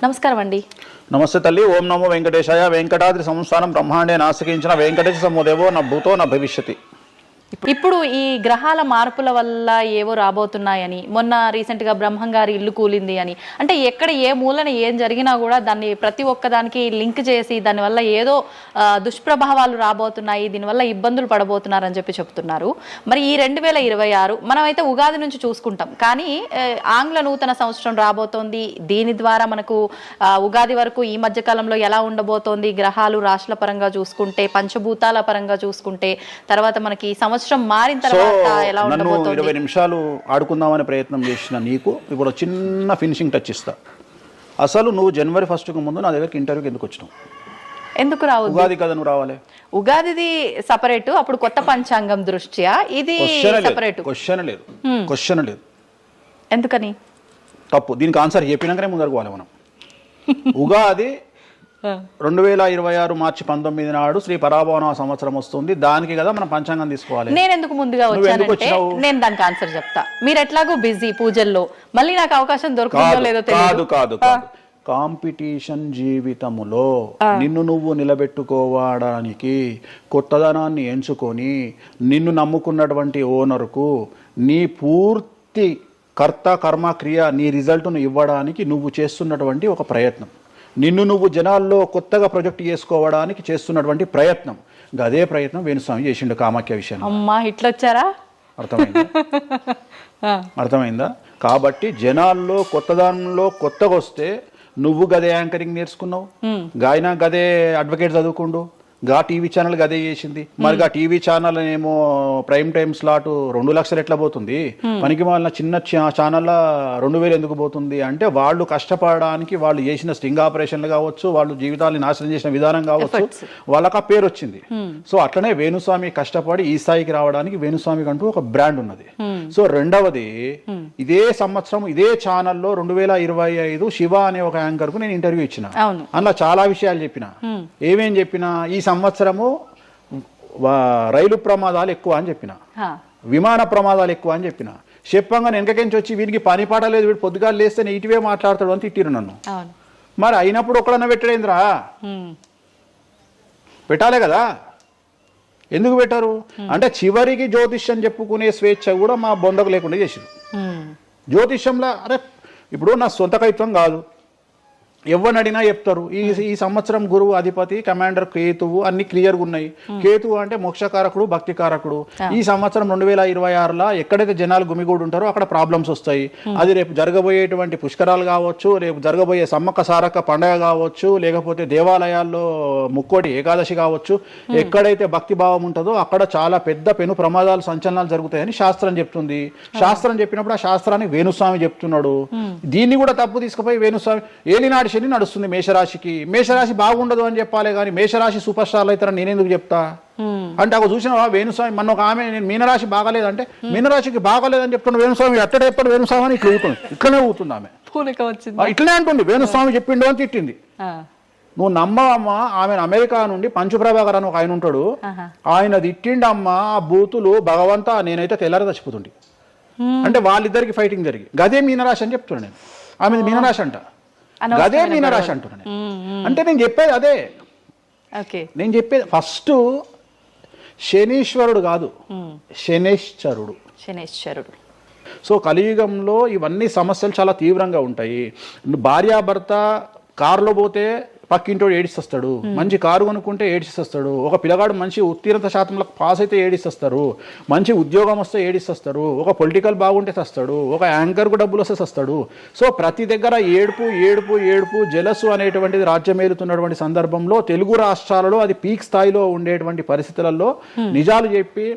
నమస్కారం అండి. నమస్తే తల్లి. ఓం నమో వెంకటేశాయ. వెంకటాద్రి సంస్థానం బ్రహ్మాండే నాశకించిన వెంకటేశ సమోదేవో నా భూతో నా భవిష్యతి. ఇప్పుడు ఈ గ్రహాల మార్పుల వల్ల ఏవో రాబోతున్నాయని, మొన్న రీసెంట్గా బ్రహ్మంగారి ఇల్లు కూలింది అని, అంటే ఎక్కడ ఏ మూలన ఏం జరిగినా కూడా దాన్ని ప్రతి ఒక్కదానికి లింక్ చేసి దానివల్ల ఏదో దుష్ప్రభావాలు రాబోతున్నాయి, దీనివల్ల ఇబ్బందులు పడబోతున్నారని చెప్తున్నారు. మరి ఈ 2026 మనమైతే ఉగాది నుంచి చూసుకుంటాం, కానీ ఆంగ్ల నూతన సంవత్సరం రాబోతోంది. దీని ద్వారా మనకు ఉగాది వరకు ఈ మధ్య కాలంలో ఎలా ఉండబోతోంది, గ్రహాలు రాశుల పరంగా చూసుకుంటే, పంచభూతాల పరంగా చూసుకుంటే, తర్వాత మనకి సంవత్సరం మారిన తర్వాత ఎలా ఉండబోతోంది. 20 నిమిషాలు ఆడుకుందామనే ప్రయత్నం చేసిన నీకు ఇప్పుడు చిన్న ఫినిషింగ్ టచ్ ఇస్తా. అసలు నువ్వు జనవరి 1కు ముందు నా దగ్గరికి ఇంటర్వ్యూకి ఎందుకు వచ్చినావు? ఎందుకు రావు? ఉగాది కదా నువ్వు రావాలి. ఉగాదిది సపరేట్, అప్పుడు కొత్త పంచాంగం దృష్ట్యా ఇది సపరేట్. క్వశ్చన్ లేదు. ఎందుకని? తప్పు. దీనికి ఆన్సర్ చెప్పినాకనే ముందరకు పోవాలి మనం. ఉగాది 2026 మార్చి 19 నాడు శ్రీ పరాభవన సంవత్సరం వస్తుంది. దానికి కదా మనం పంచాంగం తీసుకోవాలి. నేను ఎందుకు ముందుగా వచ్చానంటే నేను దానికి ఆన్సర్ చెప్తా. మీరు ఎట్లాగో బిజీ పూజల్లో, మళ్ళీ నాకు అవకాశం దొరుకుతుందో లేదో తెలియదు. కాదు కాంపిటీషన్ జీవితములో నిన్ను నువ్వు నిలబెట్టుకోవడానికి కొత్తదనాన్ని ఎంచుకొని నిన్ను నమ్ముకున్నటువంటి ఓనర్కు నీ పూర్తి కర్త కర్మ క్రియ నీ రిజల్ట్ను ఇవ్వడానికి నువ్వు చేస్తున్నటువంటి ఒక ప్రయత్నం, నిన్ను నువ్వు జనాల్లో కొత్తగా ప్రొజెక్ట్ చేసుకోవడానికి చేస్తున్నటువంటి ప్రయత్నం. అదే ప్రయత్నం వేణుస్వామి చేసిండు కామాఖ్య విషయం. అమ్మా ఇట్లొచ్చారా? అర్థమైందా? కాబట్టి జనాల్లో కొత్తదానంలో కొత్తగా వస్తే నువ్వు గదే యాంకరింగ్ నేర్చుకున్నావు, గాయన గదే అడ్వకేట్ చదువుకుండు, గా టీవీ ఛానల్ గదే చేసింది. మరి గా టీవీ ఛానల్ ఏమో ప్రైమ్ టైమ్ స్లాట్ 2 లక్షలు ఎట్లా పోతుంది? పనికి వాళ్ళ చిన్న ఛానల్ 2000 ఎందుకు పోతుంది అంటే, వాళ్ళు కష్టపడడానికి వాళ్ళు చేసిన స్టింగ్ ఆపరేషన్లు కావచ్చు, వాళ్ళు జీవితాన్ని నాశనం చేసిన విధానం కావచ్చు, వాళ్ళకి ఆ పేరు వచ్చింది. సో అట్లనే వేణుస్వామి కష్టపడి ఈ స్థాయికి రావడానికి వేణుస్వామికి అంటూ ఒక బ్రాండ్ ఉన్నది. సో రెండవది, ఇదే సంవత్సరం ఇదే ఛానల్లో 2025 శివ అనే ఒక యాంకర్ కు నేను ఇంటర్వ్యూ ఇచ్చిన. అందులో చాలా విషయాలు చెప్పిన. ఏమేం చెప్పినా, ఈ సంవత్సరము రైలు ప్రమాదాలు ఎక్కువ అని చెప్పిన, విమాన ప్రమాదాలు ఎక్కువ అని చెప్పిన. చెప్పంగా వెనకకించి వచ్చి వీడికి పని పాట లేదు, వీడు పొద్దుగా లేస్తే ఇటువే మాట్లాడతాడు అని తిట్టిరు నన్ను. మరి అయినప్పుడు ఒక్కడన్నా పెట్టడేంద్రా? పెట్టాలే కదా. ఎందుకు పెట్టారు అంటే, చివరికి జ్యోతిష్యం చెప్పుకునే స్వేచ్ఛ కూడా మా బొందకు లేకుండా చేసిరు. జ్యోతిష్యంలో అరే ఇప్పుడు నా సొంత కవిత్వం కాదు, ఎవరిని అడిగినా చెప్తారు. ఈ సంవత్సరం గురువు అధిపతి కమాండర్ కేతువు అన్ని క్లియర్గా ఉన్నాయి. కేతువు అంటే మోక్షకారకుడు, భక్తికారకుడు. ఈ సంవత్సరం 2026లో ఎక్కడైతే జనాలు గుమిగూడు ఉంటారో అక్కడ ప్రాబ్లమ్స్ వస్తాయి. అది రేపు జరగబోయేటువంటి పుష్కరాలు కావచ్చు, రేపు జరగబోయే సమ్మక్క సారక్క పండగ కావచ్చు, లేకపోతే దేవాలయాల్లో ముక్కోటి ఏకాదశి కావచ్చు, ఎక్కడైతే భక్తి భావం ఉంటుందో అక్కడ చాలా పెద్ద పెను ప్రమాదాలు సంచలనాలు జరుగుతాయని శాస్త్రం చెప్తుంది. శాస్త్రం చెప్పినప్పుడు ఆ శాస్త్రాన్ని వేణుస్వామి చెప్తున్నాడు. దీన్ని కూడా తప్పు తీసుకుపోయి వేణుస్వామి ఏలినాడు శని నడుస్తుంది మేషరాశికి, మేషరాశి బాగుండదు అని చెప్పాలి కానీ మేషరాశి సూపర్ స్టార్లు అవుతారని నేనెందుకు చెప్తా అంటే, అక్కడ చూసిన వేణుస్వామి మన ఒక ఆమె నేను మీనరాశి బాగాలేదంటే మీనరాశికి బాగాలేదని చెప్తున్నా వేణుస్వామి ఎక్కడ ఎప్పుడు వేణుస్వామి అని ఇట్లా ఊతుంది, ఇట్లనే ఊతుంది ఆమె, ఇట్లనే అంటుంది వేణుస్వామి చెప్పిండు అని తిట్టింది. నువ్వు నమ్మవమ్మా, ఆమె అమెరికా నుండి పంచుప్రభాకర్ అని ఒక ఆయన ఉంటాడు, ఆయన తిట్టిండమ్మా ఆ బూతులు భగవంతా నేనైతే తెల్లారి చచ్చిపోతుండే అంటే వాళ్ళిద్దరికి ఫైటింగ్ జరిగి. గదే మీనరాశి అని చెప్తున్నా నేను, ఆమె మీనరాశి అంట, గదే మీనరాశి అంటున్నాను. అంటే నేను చెప్పేది అదే. నేను చెప్పేది ఫస్ట్ శనీశ్వరుడు కాదు, శనేశ్వరుడు. సో కలియుగంలో ఇవన్నీ సమస్యలు చాలా తీవ్రంగా ఉంటాయి. భార్యాభర్త కారులో పోతే పక్కింటోడు ఏడిస్తొస్తాడు, మంచి కారు కొనుక్కుంటే ఏడిస్తొస్తాడు, ఒక పిల్లగాడు మంచి ఉత్తీర్ణత శాతంలో పాస్ అయితే ఏడిస్తొస్తారు, మంచి ఉద్యోగం వస్తే ఏడిస్తొస్తారు, ఒక పొలిటికల్ బాగుంటే చస్తాడు, ఒక యాంకర్కు డబ్బులు వస్తే చస్తాడు. సో ప్రతి దగ్గర ఏడుపు ఏడుపు ఏడుపు జలసు అనేటువంటిది రాజ్యమేలుతున్నటువంటి సందర్భంలో తెలుగు రాష్ట్రాలలో అది పీక్ స్థాయిలో ఉండేటువంటి పరిస్థితులలో నిజాలు చెప్పి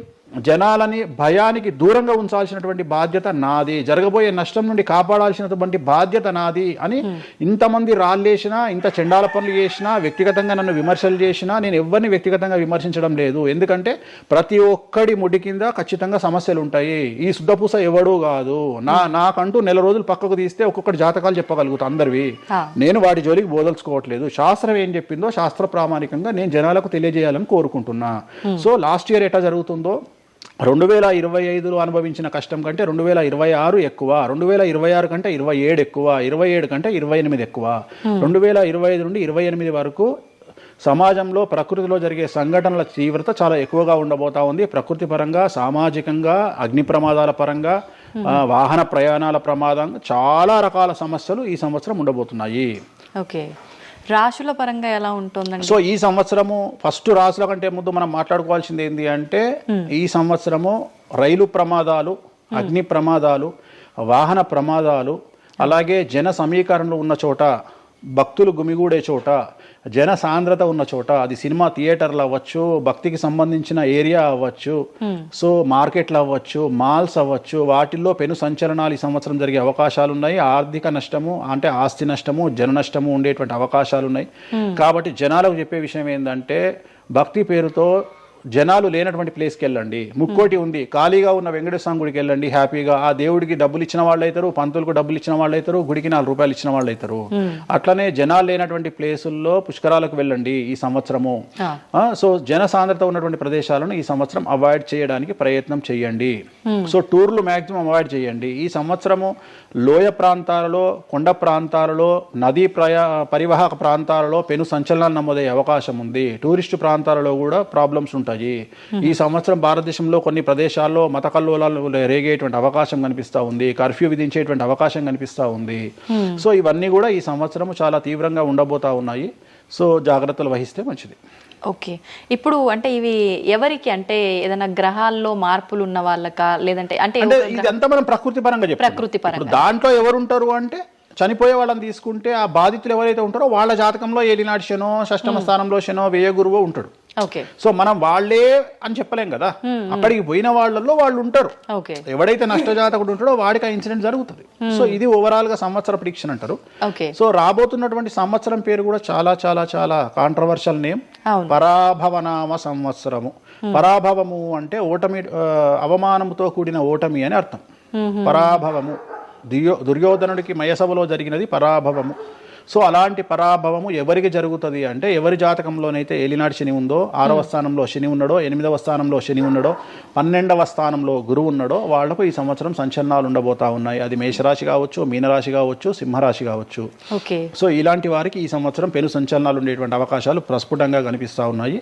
జనాలని భయానికి దూరంగా ఉంచాల్సినటువంటి బాధ్యత నాది, జరగబోయే నష్టం నుండి కాపాడాల్సినటువంటి బాధ్యత నాది అని ఇంతమంది రాళ్ళేసినా, ఇంత చెండాల పనులు చేసినా, వ్యక్తిగతంగా నన్ను విమర్శలు చేసినా నేను ఎవరిని వ్యక్తిగతంగా విమర్శించడం లేదు. ఎందుకంటే ప్రతి ఒక్కడి ముడి కింద ఖచ్చితంగా సమస్యలు ఉంటాయి. ఈ శుద్ధపూస ఎవడూ కాదు. నాకంటూ నెల రోజులు పక్కకు తీస్తే ఒక్కొక్కటి జాతకాలు చెప్పగలుగుతా అందరివి. నేను వాటి జోలికి బోదలుచుకోవట్లేదు. శాస్త్రం ఏం చెప్పిందో శాస్త్ర ప్రామాణికంగా నేను జనాలకు తెలియజేయాలని కోరుకుంటున్నా. సో లాస్ట్ ఇయర్ ఎట్లా జరుగుతుందో 2025లో అనుభవించిన కష్టం కంటే 2026 ఎక్కువ, 2026 కంటే 27 ఎక్కువ, 27 కంటే 28 ఎక్కువ. 2025 నుండి 28 వరకు సమాజంలో ప్రకృతిలో జరిగే సంఘటనల తీవ్రత చాలా ఎక్కువగా ఉండబోతా ఉంది. ప్రకృతి పరంగా, సామాజికంగా, అగ్ని ప్రమాదాల పరంగా, వాహన ప్రయాణాల ప్రమాదం, చాలా రకాల సమస్యలు ఈ సంవత్సరం ఉండబోతున్నాయి. ఓకే, రాశుల పరంగా ఎలా ఉంటుందండి? సో ఈ సంవత్సరము ఫస్ట్ రాశుల కంటే ముందు మనం మాట్లాడుకోవాల్సింది ఏంటి అంటే, ఈ సంవత్సరము రైలు ప్రమాదాలు, అగ్ని ప్రమాదాలు, వాహన ప్రమాదాలు, అలాగే జన సమీకరణలు ఉన్న చోట, భక్తులు గుమిగూడే చోట, జన సాంద్రత ఉన్న చోట, అది సినిమా థియేటర్లు అవ్వచ్చు, భక్తికి సంబంధించిన ఏరియా అవ్వచ్చు, సో మార్కెట్లు అవ్వచ్చు, మాల్స్ అవ్వచ్చు, వాటిల్లో పెను సంచలనాలు ఈ సంవత్సరం జరిగే అవకాశాలు ఉన్నాయి. ఆర్థిక నష్టము అంటే ఆస్తి నష్టము, జన నష్టము ఉండేటువంటి అవకాశాలు ఉన్నాయి. కాబట్టి జనాలకు చెప్పే విషయం ఏంటంటే, భక్తి పేరుతో జనాలు లేనటువంటి ప్లేస్కి వెళ్ళండి. ముక్కోటి ఉంది, ఖాళీగా ఉన్న వెంకటేశ్వర స్వామి గుడికి వెళ్ళండి హ్యాపీగా. ఆ దేవుడికి డబ్బులు ఇచ్చిన వాళ్ళు అవుతారు, పంతులకు డబ్బులు ఇచ్చిన వాళ్ళు అవుతారు, గుడికి 4 రూపాయలు ఇచ్చిన వాళ్ళు అవుతారు. అట్లనే జనాలు లేనటువంటి ప్లేసుల్లో పుష్కరాలకు వెళ్ళండి ఈ సంవత్సరము. సో జన సాంద్రత ఉన్నటువంటి ప్రదేశాలను ఈ సంవత్సరం అవాయిడ్ చేయడానికి ప్రయత్నం చేయండి. సో టూర్లు మ్యాక్సిమం అవాయిడ్ చేయండి. ఈ సంవత్సరము లోయ ప్రాంతాలలో, కొండ ప్రాంతాలలో, నదీ పరివాహక ప్రాంతాలలో పెను సంచలనాలు నమోదయ్యే అవకాశం ఉంది. టూరిస్టు ప్రాంతాలలో కూడా ప్రాబ్లమ్స్ ఉంటాయి. ఈ సంవత్సరం భారతదేశంలో కొన్ని ప్రదేశాల్లో మత కల్లోలాలు రేగేటువంటి అవకాశం కనిపిస్తూ ఉంది, కర్ఫ్యూ విధించేటువంటి అవకాశం కనిపిస్తూ ఉంది. సో ఇవన్నీ కూడా ఈ సంవత్సరం చాలా తీవ్రంగా ఉండబోతా ఉన్నాయి. సో జాగ్రత్తలు వహిస్తే మంచిది. ఓకే, ఇప్పుడు అంటే ఇవి ఎవరికి, అంటే ఏదైనా గ్రహాల్లో మార్పులు ఉన్న వాళ్ళకా, లేదంటే అంటే ఇదంతా మనం ప్రకృతి పరంగా చెప్పాలి. ప్రకృతి పరంగా దాంట్లో ఎవరు ఉంటారు అంటే, చనిపోయే వాళ్ళని తీసుకుంటే ఆ బాధితులు ఎవరైతే ఉంటారో వాళ్ళ జాతకంలో ఏలినాటి శనో, షష్టమ స్థానంలో శనో, వ్యయ గురువో ఉంటాడు. ఓకే, సో మనం వాళ్ళే అని చెప్పలేం కదా, అక్కడికి పోయిన వాళ్ళల్లో వాళ్ళు ఉంటారు. ఓకే, ఎవడైతే నష్టజాతకుడు ఉంటాడో వాడికి ఆ ఇన్సిడెంట్ జరుగుతుంది. సో ఇది ఓవరాల్ గా సంవత్సర ప్రిడిక్షన్ అంటారు. ఓకే, సో రాబోతున్నటువంటి సంవత్సరం పేరు కూడా చాలా చాలా చాలా కాంట్రవర్షియల్ నేమ్, పరాభవనామ సంవత్సరము. పరాభవము అంటే ఓటమి, అవమానముతో కూడిన ఓటమి అని అర్థం. పరాభవము, దుర్యోధనుడికి మయసభలో జరిగినది పరాభవము. సో అలాంటి పరాభవము ఎవరికి జరుగుతుంది అంటే, ఎవరి జాతకంలోనైతే ఏలినాటి శని ఉందో, 6వ స్థానంలో శని ఉన్నాడో, 8వ స్థానంలో శని ఉన్నాడో, 12వ స్థానంలో గురువు ఉన్నాడో, వాళ్లకు ఈ సంవత్సరం సంచలనాలు ఉండబోతా ఉన్నాయి. అది మేషరాశి కావచ్చు, మీనరాశి కావచ్చు, సింహరాశి కావచ్చు. ఓకే, సో ఇలాంటి వారికి ఈ సంవత్సరం పెను సంచలనాలు ఉండేటువంటి అవకాశాలు ప్రస్ఫుటంగా కనిపిస్తూ ఉన్నాయి.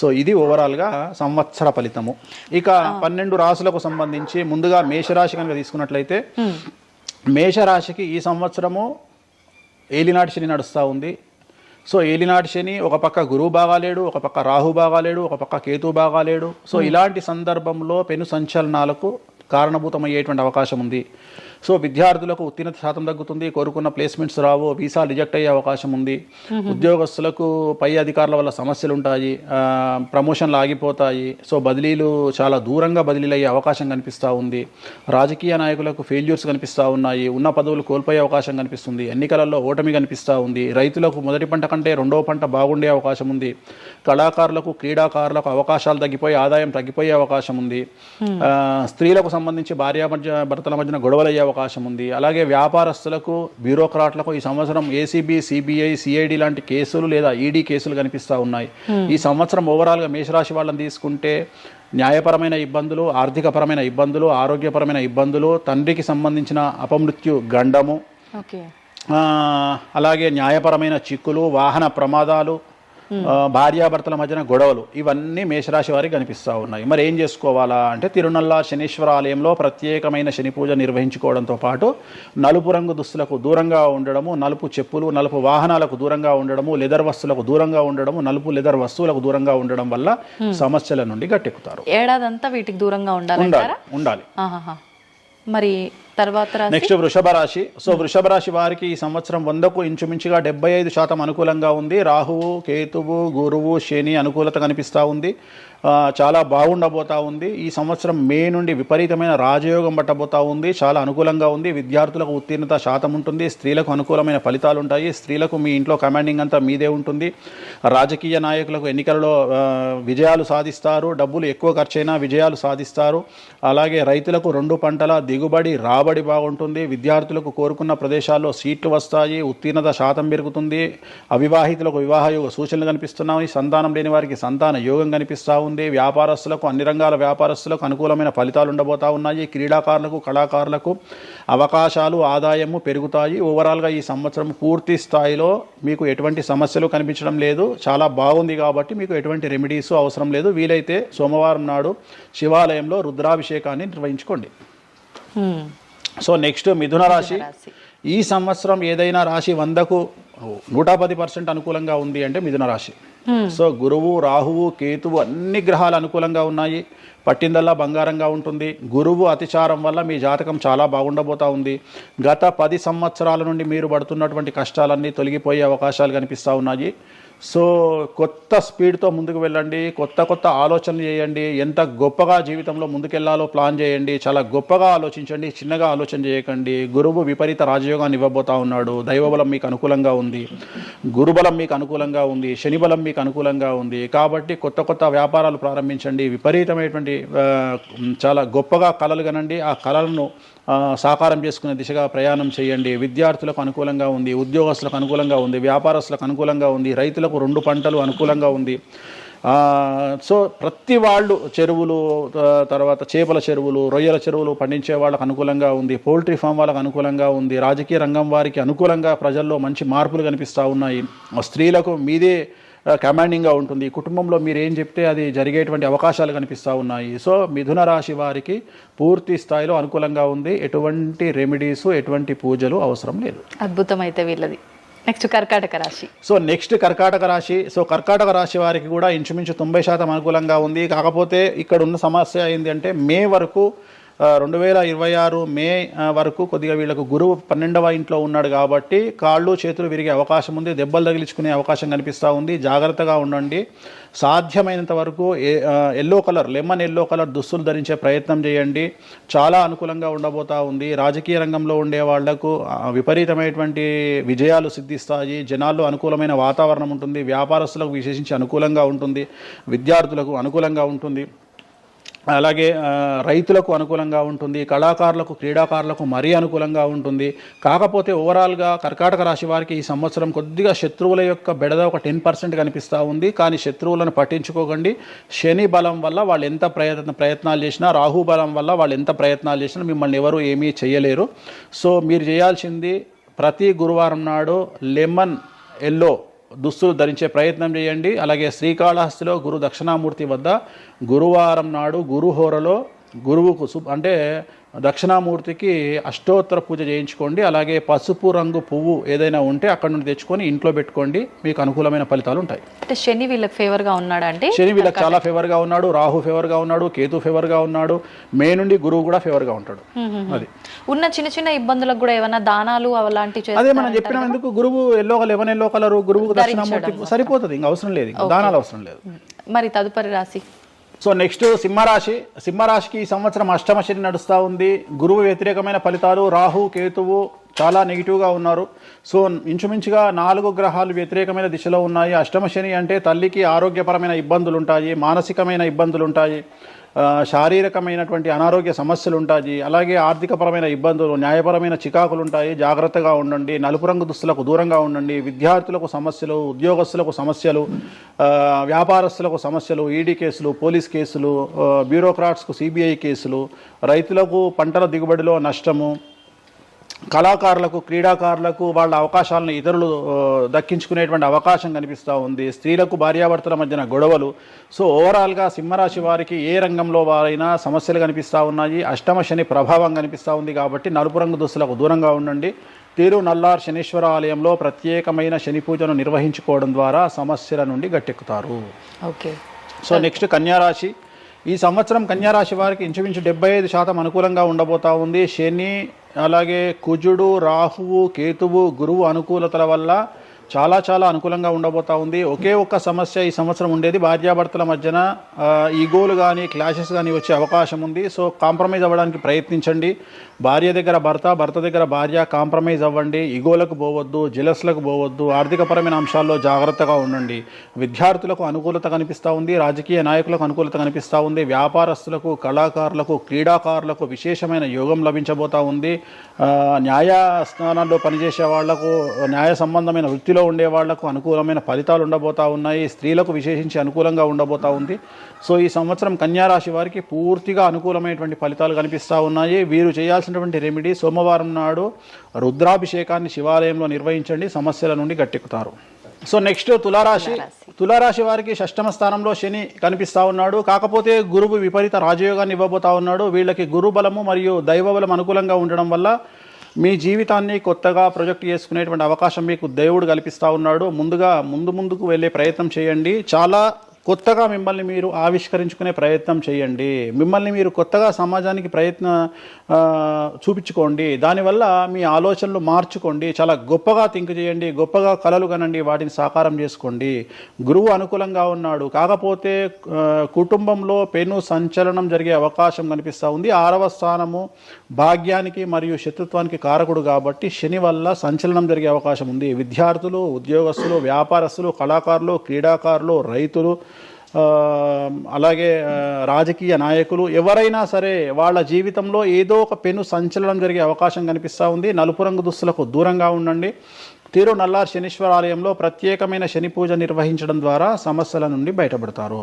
సో ఇది ఓవరాల్ గా సంవత్సర ఫలితము. ఇక 12 రాశులకు సంబంధించి ముందుగా మేషరాశి కనుక తీసుకున్నట్లయితే, మేషరాశికి ఈ సంవత్సరము ఏలినాటి శని నడుస్తూ ఉంది. సో ఏలినాటి శని ఒక పక్క గురువు బాగాలేడు, ఒక పక్క రాహు బాగాలేడు, ఒక పక్క కేతు బాగాలేడు. సో ఇలాంటి సందర్భంలో పెను సంచలనాలకు కారణభూతమయ్యేటువంటి అవకాశం ఉంది. సో విద్యార్థులకు ఉత్తీర్ణత శాతం తగ్గుతుంది, కోరుకున్న ప్లేస్మెంట్స్ రావు, వీసా రిజెక్ట్ అయ్యే అవకాశం ఉంది. ఉద్యోగస్తులకు పై అధికారుల వల్ల సమస్యలు ఉంటాయి, ప్రమోషన్లు ఆగిపోతాయి. సో బదిలీలు చాలా దూరంగా బదిలీలు అయ్యే అవకాశం కనిపిస్తూ ఉంది. రాజకీయ నాయకులకు ఫెయిల్యూర్స్ కనిపిస్తూ ఉన్నాయి, ఉన్న పదవులు కోల్పోయే అవకాశం కనిపిస్తుంది, ఎన్నికలలో ఓటమి కనిపిస్తూ ఉంది. రైతులకు మొదటి పంట కంటే రెండవ పంట బాగుండే అవకాశం ఉంది. కళాకారులకు, క్రీడాకారులకు అవకాశాలు తగ్గిపోయి ఆదాయం తగ్గిపోయే అవకాశం ఉంది. స్త్రీలకు సంబంధించి భర్తల మధ్యన గొడవలు అయ్యే అవకాశం ఉంది. అలాగే వ్యాపారస్తులకు, బ్యూరోక్రాట్లకు ఈ సంవత్సరం ఏసీబీ, సిబిఐ, సిఐడి లాంటి కేసులు లేదా ఈడీ కేసులు కనిపిస్తూ ఉన్నాయి. ఈ సంవత్సరం ఓవరాల్గా మేషరాశి వాళ్ళని తీసుకుంటే న్యాయపరమైన ఇబ్బందులు, ఆర్థికపరమైన ఇబ్బందులు, ఆరోగ్యపరమైన ఇబ్బందులు, తండ్రికి సంబంధించిన అపమృత్యు గండము, అలాగే న్యాయపరమైన చిక్కులు, వాహన ప్రమాదాలు, భార్యాభర్తల మధ్యన గొడవలు, ఇవన్నీ మేషరాశి వారికి కనిపిస్తూ ఉన్నాయి. మరి ఏం చేసుకోవాలా అంటే, తిరునల్లా శనీశ్వర ఆలయంలో ప్రత్యేకమైన శని పూజ నిర్వహించుకోవడంతో పాటు నలుపు రంగు దుస్తులకు దూరంగా ఉండడము, నలుపు చెప్పులు, నలుపు వాహనాలకు దూరంగా ఉండడము, లెదర్ వస్తువులకు దూరంగా ఉండడము, నలుపు లెదర్ వస్తువులకు దూరంగా ఉండడం వల్ల సమస్యల నుండి గట్టెక్కుతారు. ఏడాదంతా వీటికి దూరంగా ఉండాలి. మరి తర్వాత నెక్స్ట్ వృషభ రాశి. సో వృషభ రాశి వారికి ఈ సంవత్సరం 100కు ఇంచుమించుగా 75% అనుకూలంగా ఉంది. రాహువు, కేతువు, గురువు, శని అనుకూలత కనిపిస్తూ ఉంది. చాలా బాగుండబోతా ఉంది. ఈ సంవత్సరం మే నుండి విపరీతమైన రాజయోగం పట్టబోతా ఉంది. చాలా అనుకూలంగా ఉంది. విద్యార్థులకు ఉత్తీర్ణత శాతం ఉంటుంది. స్త్రీలకు అనుకూలమైన ఫలితాలు ఉంటాయి. స్త్రీలకు మీ ఇంట్లో కమాండింగ్ అంతా మీదే ఉంటుంది. రాజకీయ నాయకులకు ఎన్నికలలో విజయాలు సాధిస్తారు. డబ్బులు ఎక్కువ ఖర్చైనా విజయాలు సాధిస్తారు. అలాగే రైతులకు 2 పంటల దిగుబడి రాబడి బాగుంటుంది, విద్యార్థులకు కోరుకున్న ప్రదేశాల్లో సీట్లు వస్తాయి, ఉత్తీర్ణత శాతం పెరుగుతుంది, అవివాహితులకు వివాహ యోగ సూచనలు కనిపిస్తున్నాయి, సంతానం లేని వారికి సంతాన యోగం కనిపిస్తూ ఉంది, వ్యాపారస్తులకు అన్ని రంగాల వ్యాపారస్తులకు అనుకూలమైన ఫలితాలు ఉండబోతా ఉన్నాయి, క్రీడాకారులకు కళాకారులకు అవకాశాలు ఆదాయము పెరుగుతాయి. ఓవరాల్గా ఈ సంవత్సరం పూర్తి స్థాయిలో మీకు ఎటువంటి సమస్యలు కనిపించడం లేదు, చాలా బాగుంది. కాబట్టి మీకు ఎటువంటి రెమెడీస్ అవసరం లేదు. వీలైతే సోమవారం నాడు శివాలయంలో రుద్రాభిషేకాన్ని నిర్వహించుకోండి. సో నెక్స్ట్ మిథున రాశి. ఈ సంవత్సరం ఏదైనా రాశి 100కు 110% అనుకూలంగా ఉంది అంటే మిథున రాశి. సో గురువు, రాహువు, కేతువు అన్ని గ్రహాలు అనుకూలంగా ఉన్నాయి. పట్టిందల్లా బంగారంగా ఉంటుంది. గురువు అతిచారం వల్ల మీ జాతకం చాలా బాగుండబోతా ఉంది. గత 10 సంవత్సరాల నుండి మీరు పడుతున్నటువంటి కష్టాలన్నీ తొలగిపోయే అవకాశాలు కనిపిస్తూ ఉన్నాయి. సో కొత్త స్పీడ్తో ముందుకు వెళ్ళండి, కొత్త ఆలోచనలు చేయండి, ఎంత గొప్పగా జీవితంలో ముందుకెళ్లాలో ప్లాన్ చేయండి, చాలా గొప్పగా ఆలోచించండి, చిన్నగా ఆలోచన చేయకండి. గురువు విపరీత రాజయోగాన్ని ఇవ్వబోతా ఉన్నాడు. దైవబలం మీకు అనుకూలంగా ఉంది, గురుబలం మీకు అనుకూలంగా ఉంది, శనిబలం మీకు అనుకూలంగా ఉంది. కాబట్టి కొత్త వ్యాపారాలు ప్రారంభించండి, విపరీతమైనటువంటి చాలా గొప్పగా కలలు కనండి, ఆ కళలను సాకారం చేసుకునే దిశగా ప్రయాణం చేయండి. విద్యార్థులకు అనుకూలంగా ఉంది, ఉద్యోగస్తులకు అనుకూలంగా ఉంది, వ్యాపారస్తులకు అనుకూలంగా ఉంది, రైతులకు 2 పంటలు అనుకూలంగా ఉంది. సో ప్రతి వాళ్ళు చెరువులు, తర్వాత చేపల చెరువులు, రొయ్యల చెరువులు పండించే వాళ్ళకు అనుకూలంగా ఉంది, పౌల్ట్రీ ఫామ్ వాళ్ళకు అనుకూలంగా ఉంది, రాజకీయ రంగం వారికి అనుకూలంగా ప్రజల్లో మంచి మార్పులు కనిపిస్తూ ఉన్నాయి. స్త్రీలకు మీదే కమాండింగ్గా ఉంటుంది, కుటుంబంలో మీరు ఏం చెప్తే అది జరిగేటువంటి అవకాశాలు కనిపిస్తూ ఉన్నాయి. సో మిథున రాశి వారికి పూర్తి స్థాయిలో అనుకూలంగా ఉంది. ఎటువంటి రెమెడీస్, ఎటువంటి పూజలు అవసరం లేదు. అద్భుతం అయితే వీళ్ళది. నెక్స్ట్ కర్కాటక రాశి. సో నెక్స్ట్ కర్కాటక రాశి. సో కర్కాటక రాశి వారికి కూడా ఇంచుమించు 90% అనుకూలంగా ఉంది. కాకపోతే ఇక్కడ ఉన్న సమస్య ఏంటి అంటే మే వరకు 2026 మే వరకు కొద్దిగా వీళ్ళకు గురువు 12వ ఇంట్లో ఉన్నాడు కాబట్టి కాళ్ళు చేతులు విరిగే అవకాశం ఉంది, దెబ్బలు తగిలించుకునే అవకాశం కనిపిస్తూ ఉంది. జాగ్రత్తగా ఉండండి. సాధ్యమైనంత వరకు లెమన్ ఎల్లో కలర్ దుస్తులు ధరించే ప్రయత్నం చేయండి. చాలా అనుకూలంగా ఉండబోతా ఉంది. రాజకీయ రంగంలో ఉండే వాళ్లకు విపరీతమైనటువంటి విజయాలు సిద్ధిస్తాయి. జనాల్లో అనుకూలమైన వాతావరణం ఉంటుంది. వ్యాపారస్తులకు విశేషించి అనుకూలంగా ఉంటుంది. విద్యార్థులకు అనుకూలంగా ఉంటుంది. అలాగే రైతులకు అనుకూలంగా ఉంటుంది. కళాకారులకు, క్రీడాకారులకు మరీ అనుకూలంగా ఉంటుంది. కాకపోతే ఓవరాల్గా కర్కాటక రాశి వారికి ఈ సంవత్సరం కొద్దిగా శత్రువుల యొక్క బెడద ఒక 10% కనిపిస్తూ ఉంది. కానీ శత్రువులను పట్టించుకోకండి. శని బలం వల్ల వాళ్ళు ఎంత ప్రయత్నాలు చేసినా, రాహు బలం వల్ల వాళ్ళు ఎంత ప్రయత్నాలు చేసినా మిమ్మల్ని ఎవరు ఏమీ చేయలేరు. సో మీరు చేయాల్సింది ప్రతి గురువారం నాడు లెమన్ ఎల్లో దుస్తులు ధరించే ప్రయత్నం చేయండి. అలాగే శ్రీకాళహస్తిలో గురు దక్షిణామూర్తి వద్ద గురువారం నాడు గురుహోరలో గురువుకు అంటే దక్షిణామూర్తికి అష్టోత్తర పూజ చేయించుకోండి. అలాగే పసుపు రంగు పువ్వు ఏదైనా ఉంటే అక్కడ నుండి తెచ్చుకొని ఇంట్లో పెట్టుకోండి. మీకు అనుకూలమైన ఫలితాలు ఉంటాయి. అంటే శని వీళ్ళకి ఫేవర్గా ఉన్నాడు అంటే శని వీళ్ళకి చాలా ఫేవర్గా ఉన్నాడు, రాహు ఫేవర్గా ఉన్నాడు, కేతు ఫేవర్గా ఉన్నాడు, మే నుండి గురువు కూడా ఫేవర్గా ఉంటాడు. అది ఉన్న చిన్న ఇబ్బందులకు కూడా ఏమైనా దానాలు అలాంటివి అదే మనం చెప్పిన ఎందుకు గురువు లెమన్ ఎల్లో కలర్ గురువుకు దక్షిణామూర్తి సరిపోతుంది, ఇంకా అవసరం లేదు, దానాలు అవసరం లేదు. మరి తదుపరి రాశి. సో నెక్స్ట్ సింహరాశి. సింహరాశికి ఈ సంవత్సరం అష్టమ శని నడుస్తూ ఉంది. గురువు వ్యతిరేకమైన ఫలితాలు, రాహు కేతువు చాలా నెగిటివ్గా ఉన్నారు. సో ఇంచుమించుగా 4 గ్రహాలు వ్యతిరేకమైన దిశలో ఉన్నాయి. అష్టమ శని అంటే తల్లికి ఆరోగ్యపరమైన ఇబ్బందులు ఉంటాయి, మానసికమైన ఇబ్బందులు ఉంటాయి, శారీరకమైనటువంటి అనారోగ్య సమస్యలు ఉంటాయి, అలాగే ఆర్థికపరమైన ఇబ్బందులు, న్యాయపరమైన చికాకులు ఉంటాయి. జాగ్రత్తగా ఉండండి. నలుపు రంగు దుస్తులకు దూరంగా ఉండండి. విద్యార్థులకు సమస్యలు, ఉద్యోగస్తులకు సమస్యలు, వ్యాపారస్తులకు సమస్యలు, ఈడీ కేసులు, పోలీస్ కేసులు, బ్యూరోక్రాట్స్కు సిబిఐ కేసులు, రైతులకు పంటల దిగుబడిలో నష్టము, కళాకారులకు, క్రీడాకారులకు వాళ్ళ అవకాశాలను ఇతరులు దక్కించుకునేటువంటి అవకాశం కనిపిస్తూ ఉంది. స్త్రీలకు భార్యాభర్తల మధ్యన గొడవలు. సో ఓవరాల్గా సింహరాశి వారికి ఏ రంగంలో వారైనా సమస్యలు కనిపిస్తూ ఉన్నాయి. అష్టమ శని ప్రభావం కనిపిస్తూ ఉంది. కాబట్టి నలుపు రంగు దుస్తులకు దూరంగా ఉండండి. తిరునల్లార్ శనీశ్వర ఆలయంలో ప్రత్యేకమైన శని పూజను నిర్వహించుకోవడం ద్వారా సమస్యల నుండి గట్టెక్కుతారు. ఓకే. సో నెక్స్ట్ కన్యారాశి. ఈ సంవత్సరం కన్యారాశి వారికి ఇంచుమించు 75% అనుకూలంగా ఉండబోతా ఉంది. శని, అలాగే కుజుడు, రాహువు, కేతువు, గురువు అనుకూలతల వల్ల చాలా చాలా అనుకూలంగా ఉండబోతా ఉంది. ఒకే ఒక్క సమస్య ఈ సంవత్సరం ఉండేది, భార్యాభర్తల మధ్యన ఈగోలు కానీ క్లాషెస్ కానీ వచ్చే అవకాశం ఉంది. సో కాంప్రమైజ్ అవ్వడానికి ప్రయత్నించండి. భార్య దగ్గర భర్త, భర్త దగ్గర భార్య, కాంప్రమైజ్ అవ్వండి. ఈగోలకు పోవద్దు, జెలస్లకు పోవద్దు. ఆర్థికపరమైన అంశాల్లో జాగ్రత్తగా ఉండండి. విద్యార్థులకు అనుకూలత కనిపిస్తూ ఉంది, రాజకీయ నాయకులకు అనుకూలత కనిపిస్తూ ఉంది, వ్యాపారస్తులకు, కళాకారులకు, క్రీడాకారులకు విశేషమైన యోగం లభించబోతూ ఉంది. న్యాయస్థానాల్లో పనిచేసే వాళ్లకు, న్యాయ సంబంధమైన వృత్తిలో ఉండే వాళ్లకు అనుకూలమైన ఫలితాలు ఉండబోతూ ఉన్నాయి. స్త్రీలకు విశేషించి అనుకూలంగా ఉండబోతూ ఉంది. సో ఈ సంవత్సరం కన్యారాశి వారికి పూర్తిగా అనుకూలమైనటువంటి ఫలితాలు కనిపిస్తూ ఉన్నాయి. వీరు చేయాల్సినటువంటి రెమెడీ, సోమవారం నాడు రుద్రాభిషేకాన్ని శివాలయంలో నిర్వహించండి, సమస్యల నుండి గట్టెక్కుతారు. సో నెక్స్ట్ తులారాశి వారికి షష్టమ స్థానంలో శని కనిపిస్తూ ఉన్నాడు. కాకపోతే గురువు విపరీత రాజయోగాన్ని ఇవ్వబోతా ఉన్నాడు. వీళ్ళకి గురు బలము మరియు దైవ బలం అనుకూలంగా ఉండడం వల్ల మీ జీవితాన్ని కొత్తగా ప్రొజెక్ట్ చేసుకునేటువంటి అవకాశం మీకు దేవుడు కల్పిస్తూ ఉన్నాడు. ముందుకు వెళ్ళే ప్రయత్నం చేయండి. చాలా కొత్తగా మిమ్మల్ని మీరు ఆవిష్కరించుకునే ప్రయత్నం చేయండి. మిమ్మల్ని మీరు కొత్తగా సమాజానికి చూపించుకోండి. దానివల్ల మీ ఆలోచనలు మార్చుకోండి. చాలా గొప్పగా థింక్ చేయండి, గొప్పగా కలలు కనండి, వాటిని సాకారం చేసుకోండి. గురువు అనుకూలంగా ఉన్నాడు. కాకపోతే కుటుంబంలో పెను సంచలనం జరిగే అవకాశం కనిపిస్తూ ఉంది. 6వ స్థానము భాగ్యానికి మరియు శత్రుత్వానికి కారకుడు కాబట్టి శని వల్ల సంచలనం జరిగే అవకాశం ఉంది. విద్యార్థులు, ఉద్యోగస్తులు, వ్యాపారస్తులు, కళాకారులు, క్రీడాకారులు, రైతులు, అలాగే రాజకీయ నాయకులు ఎవరైనా సరే వాళ్ళ జీవితంలో ఏదో ఒక పెను సంచలనం జరిగే అవకాశం కనిపిస్తూ ఉంది. నలుపు రంగు దుస్తులకు దూరంగా ఉండండి. తిరునల్లార్ శనీశ్వర ఆలయంలో ప్రత్యేకమైన శని పూజ నిర్వహించడం ద్వారా సమస్యల నుండి బయటపడతారు.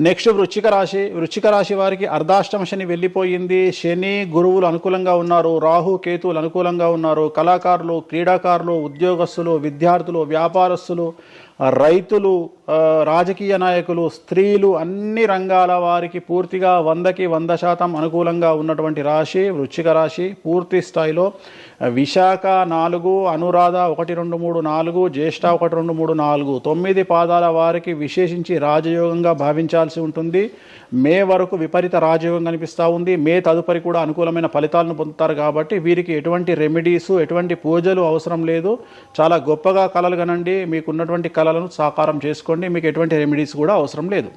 నెక్స్ట్ వృశ్చిక రాశి వారికి అర్ధాష్టమ శని వెళ్ళిపోయింది. శని గురువులు అనుకూలంగా ఉన్నారు, రాహు కేతువులు అనుకూలంగా ఉన్నారు. కళాకారులు, క్రీడాకారులు, ఉద్యోగస్తులు, విద్యార్థులు, వ్యాపారస్తులు, రైతులు, రాజకీయ నాయకులు, స్త్రీలు, అన్ని రంగాల వారికి పూర్తిగా 100% అనుకూలంగా ఉన్నటువంటి రాశి వృశ్చిక రాశి. పూర్తి స్థాయిలో విశాఖ 4, అనురాధ 1, 2, 3, 4, జ్యేష్ఠ 1, 2, 3, 4, 9 పాదాల వారికి విశేషించి రాజయోగంగా భావించాల్సి ఉంటుంది. మే వరకు విపరీత రాజయోగం కనిపిస్తూ ఉంది. మే తదుపరి కూడా అనుకూలమైన ఫలితాలను పొందుతారు. కాబట్టి వీరికి ఎటువంటి రెమెడీసు, ఎటువంటి పూజలు అవసరం లేదు. చాలా గొప్పగా కలలు కనండి, మీకున్నటువంటి కళలను సాకారం చేసుకోండి. మీకు ఎటువంటి రెమెడీస్ కూడా అవసరం లేదు.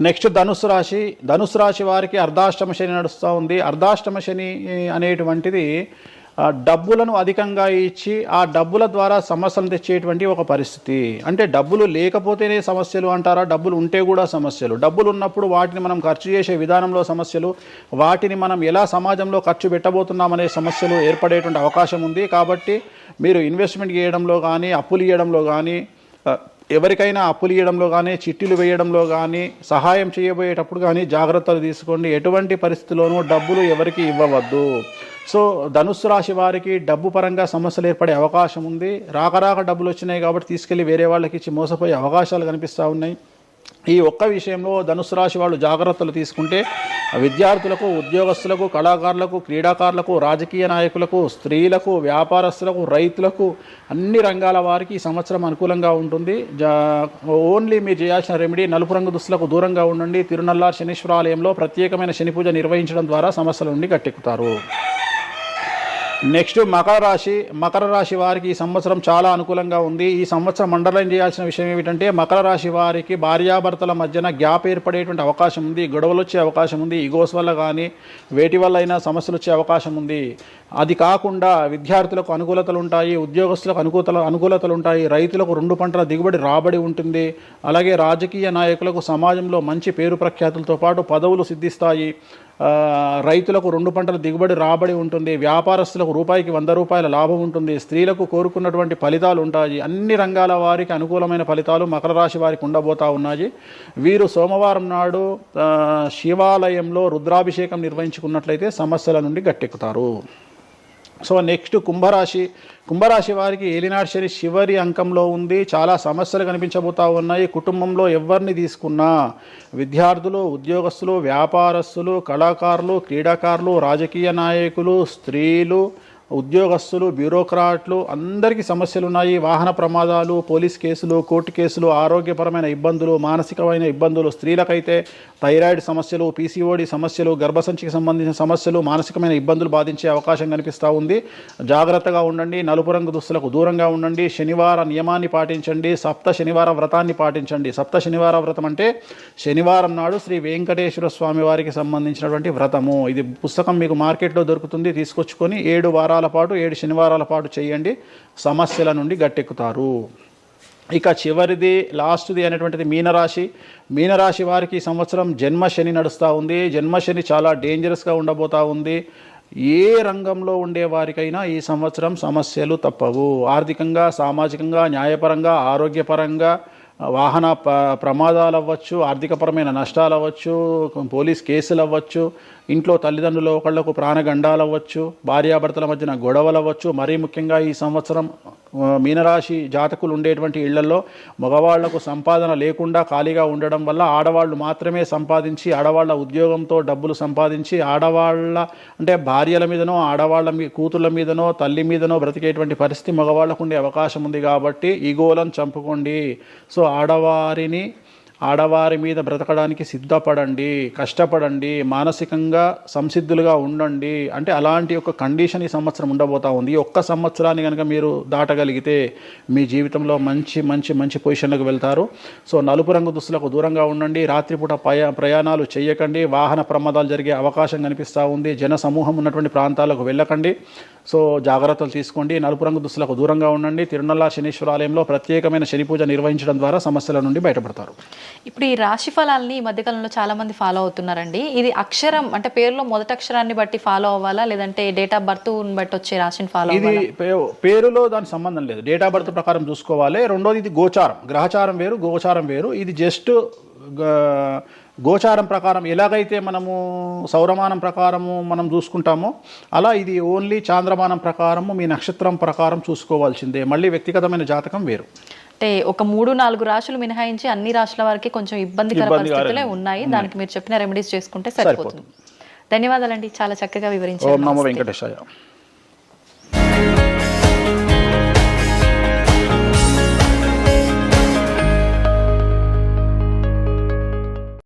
నెక్స్ట్ ధనుసు రాశి వారికి అర్ధాష్టమ శని నడుస్తూ ఉంది. అర్ధాష్టమ శని అనేటువంటిది డబ్బులను అధికంగా ఇచ్చి ఆ డబ్బుల ద్వారా సమస్యలు తెచ్చేటువంటి ఒక పరిస్థితి. అంటే డబ్బులు లేకపోతేనే సమస్యలు అంటారా? డబ్బులు ఉంటే కూడా సమస్యలు. డబ్బులు ఉన్నప్పుడు వాటిని మనం ఖర్చు చేసే విధానంలో సమస్యలు, వాటిని మనం ఎలా సమాజంలో ఖర్చు పెట్టబోతున్నామనే సమస్యలు ఏర్పడేటువంటి అవకాశం ఉంది. కాబట్టి మీరు ఇన్వెస్ట్మెంట్ చేయడంలో కానీ, అప్పులు ఇవ్వడంలో కానీ, ఎవరికైనా అప్పులు ఇవ్వడంలో కానీ, చిట్టీలు వేయడంలో కానీ, సహాయం చేయబోయేటప్పుడు కానీ జాగ్రత్తలు తీసుకోండి. ఎటువంటి పరిస్థితుల్లోనూ డబ్బులు ఎవరికి ఇవ్వవద్దు. సో ధనుస్సు రాశి వారికి డబ్బు పరంగా సమస్యలు ఏర్పడే అవకాశం ఉంది. రాక డబ్బులు వచ్చినాయి కాబట్టి తీసుకెళ్ళి వేరే వాళ్ళకి ఇచ్చి మోసపోయే అవకాశాలు కనిపిస్తూ ఉన్నాయి. ఈ ఒక్క విషయంలో ధనుస్సు రాశి వాళ్ళు జాగ్రత్తలు తీసుకుంటే విద్యార్థులకు, ఉద్యోగస్తులకు, కళాకారులకు, క్రీడాకారులకు, రాజకీయ నాయకులకు, స్త్రీలకు, వ్యాపారస్తులకు, రైతులకు, అన్ని రంగాల వారికి ఈ సంవత్సరం అనుకూలంగా ఉంటుంది. ఓన్లీ మీరు చేయాల్సిన రెమెడీ నలుపు రంగు దుస్తులకు దూరంగా ఉండండి. తిరునల్లార్ శనీశ్వర ఆలయంలో ప్రత్యేకమైన శని పూజ నిర్వహించడం ద్వారా సమస్యల నుండి గట్టెక్కుతారు. నెక్స్ట్ మకర రాశి వారికి ఈ సంవత్సరం చాలా అనుకూలంగా ఉంది. ఈ సంవత్సరం అండర్లైన్ చేయాల్సిన విషయం ఏమిటంటే మకర రాశి వారికి భార్యాభర్తల మధ్యన గ్యాప్ ఏర్పడేటువంటి అవకాశం ఉంది. గొడవలు వచ్చే అవకాశం ఉంది. ఈగోస్ వల్ల కానీ వేటి వల్ల అయినా సమస్యలు వచ్చే అవకాశం ఉంది. అది కాకుండా విద్యార్థులకు అనుకూలతలు ఉంటాయి, ఉద్యోగస్తులకు అనుకూలతలు ఉంటాయి, రైతులకు 2 పంటల దిగుబడి రాబడి ఉంటుంది. అలాగే రాజకీయ నాయకులకు సమాజంలో మంచి పేరు ప్రఖ్యాతులతో పాటు పదవులు సిద్ధిస్తాయి. రైతులకు 2 పంటల దిగుబడి రాబడి ఉంటుంది. వ్యాపారస్తులకు రూపాయికి 100 రూపాయల లాభం ఉంటుంది. స్త్రీలకు కోరుకున్నటువంటి ఫలితాలు ఉంటాయి. అన్ని రంగాల వారికి అనుకూలమైన ఫలితాలు మకర రాశి వారికి ఉండబోతా ఉన్నాయి. వీరు సోమవారం నాడు శివాలయంలో రుద్రాభిషేకం నిర్వహించుకున్నట్లయితే సమస్యల నుండి గట్టెక్కుతారు. సో నెక్స్ట్ కుంభరాశి వారికి ఏలినాడు శని చివరి అంకంలో ఉంది. చాలా సమస్యలు కనిపించబోతా ఉన్నాయి. కుటుంబంలో ఎవరిని తీసుకున్నా విద్యార్థులు, ఉద్యోగస్తులు, వ్యాపారస్తులు, కళాకారులు, క్రీడాకారులు, రాజకీయ నాయకులు, స్త్రీలు, ఉద్యోగస్తులు, బ్యూరోక్రాట్లు అందరికీ సమస్యలు ఉన్నాయి. వాహన ప్రమాదాలు, పోలీస్ కేసులు, కోర్టు కేసులు, ఆరోగ్యపరమైన ఇబ్బందులు, మానసికమైన ఇబ్బందులు, స్త్రీలకైతే థైరాయిడ్ సమస్యలు, పీసీఓడి సమస్యలు, గర్భసంచికి సంబంధించిన సమస్యలు, మానసికమైన ఇబ్బందులు బాధించే అవకాశం కనిపిస్తూ ఉంది. జాగ్రత్తగా ఉండండి, నలుపు రంగు దుస్తులకు దూరంగా ఉండండి, శనివార నియమాన్ని పాటించండి, సప్త శనివార వ్రతాన్ని పాటించండి. సప్త శనివార వ్రతం అంటే శనివారం నాడు శ్రీ వెంకటేశ్వర స్వామి వారికి సంబంధించినటువంటి వ్రతము. ఇది పుస్తకం మీకు మార్కెట్లో దొరుకుతుంది, తీసుకొచ్చుకొని 7 వారాల పాటు 7 శనివారాల పాటు చేయండి, సమస్యల నుండి గట్టెక్కుతారు. ఇక చివరిది లాస్ట్ది అనేటువంటిది మీనరాశి. మీనరాశి వారికి ఈ సంవత్సరం జన్మశని నడుస్తూ ఉంది. జన్మశని చాలా డేంజరస్గా ఉండబోతూ ఉంది. ఏ రంగంలో ఉండే వారికైనా ఈ సంవత్సరం సమస్యలు తప్పవు. ఆర్థికంగా, సామాజికంగా, న్యాయపరంగా, ఆరోగ్యపరంగా, వాహన ప్రమాదాలు అవ్వచ్చు, ఆర్థికపరమైన నష్టాలు అవ్వచ్చు, పోలీస్ కేసులు అవ్వచ్చు, ఇంట్లో తల్లిదండ్రులు ఒకళ్లకు ప్రాణగండాలు అవ్వచ్చు, భార్యాభర్తల మధ్యన గొడవలు అవ్వచ్చు. మరీ ముఖ్యంగా ఈ సంవత్సరం మీనరాశి జాతకులు ఉండేటువంటి ఇళ్లలో మగవాళ్లకు సంపాదన లేకుండా ఖాళీగా ఉండడం వల్ల ఆడవాళ్ళు మాత్రమే సంపాదించి, ఆడవాళ్ల ఉద్యోగంతో డబ్బులు సంపాదించి, ఆడవాళ్ళ అంటే భార్యల మీదనో, ఆడవాళ్ళ కూతుళ్ళ మీదనో, తల్లి మీదనో బ్రతికేటువంటి పరిస్థితి మగవాళ్లకు ఉండే అవకాశం ఉంది. కాబట్టి ఈగోలను చంపుకోండి. సో ఆడవారి మీద బ్రతకడానికి సిద్ధపడండి, కష్టపడండి, మానసికంగా సంసిద్ధులుగా ఉండండి. అంటే అలాంటి ఒక కండిషన్ ఈ సంవత్సరం ఉండబోతా ఉంది. ఈ ఒక్క సంవత్సరాన్ని కనుక మీరు దాటగలిగితే మీ జీవితంలో మంచి మంచి మంచి పొజిషన్లకు వెళ్తారు. సో నలుపు రంగు దుస్తులకు దూరంగా ఉండండి, రాత్రిపూట ప్రయాణాలు చేయకండి, వాహన ప్రమాదాలు జరిగే అవకాశం కనిపిస్తూ ఉంది. జన సమూహం ఉన్నటువంటి ప్రాంతాలకు వెళ్ళకండి. సో జాగ్రత్తలు తీసుకోండి, నలుపు రంగు దుస్తులకు దూరంగా ఉండండి. తిరునల్లా శనీశ్వర ఆలయంలో ప్రత్యేకమైన శని పూజ నిర్వహించడం ద్వారా సమస్యల నుండి బయటపడతారు. ఇప్పుడు ఈ రాశి ఫలాల్ని ఈ మధ్యకాలంలో చాలా మంది ఫాలో అవుతున్నారండి. ఇది అక్షరం అంటే పేరులో మొదటి అక్షరాన్ని బట్టి ఫాలో అవ్వాలా, లేదంటే డేట్ ఆఫ్ బర్త్ బట్టి వచ్చే రాశిని ఫాలో అవ్వాలా? ఇది పేరులో దాని సంబంధం లేదు, డేట్ ఆఫ్ బర్త్ ప్రకారం చూసుకోవాలి. రెండోది ఇది గోచారం, గ్రహచారం వేరు, గోచారం వేరు. ఇది జస్ట్ గోచారం ప్రకారం ఎలాగైతే మనము సౌరమానం ప్రకారము మనం చూసుకుంటామో అలా ఇది ఓన్లీ చాంద్రమానం ప్రకారము మీ నక్షత్రం ప్రకారం చూసుకోవాల్సిందే. మళ్ళీ వ్యక్తిగతమైన జాతకం వేరు. అంటే ఒక 3-4 రాశులు మినహాయించి అన్ని రాశుల వారికి కొంచెం ఇబ్బందికర పరిస్థితులే ఉన్నాయి. దానికి మీరు చెప్పిన రెమెడీస్ చేసుకుంటే సరిపోతుంది. ధన్యవాదాలండి, చాలా చక్కగా వివరించారు. ఓం నమో వెంకటేశాయ.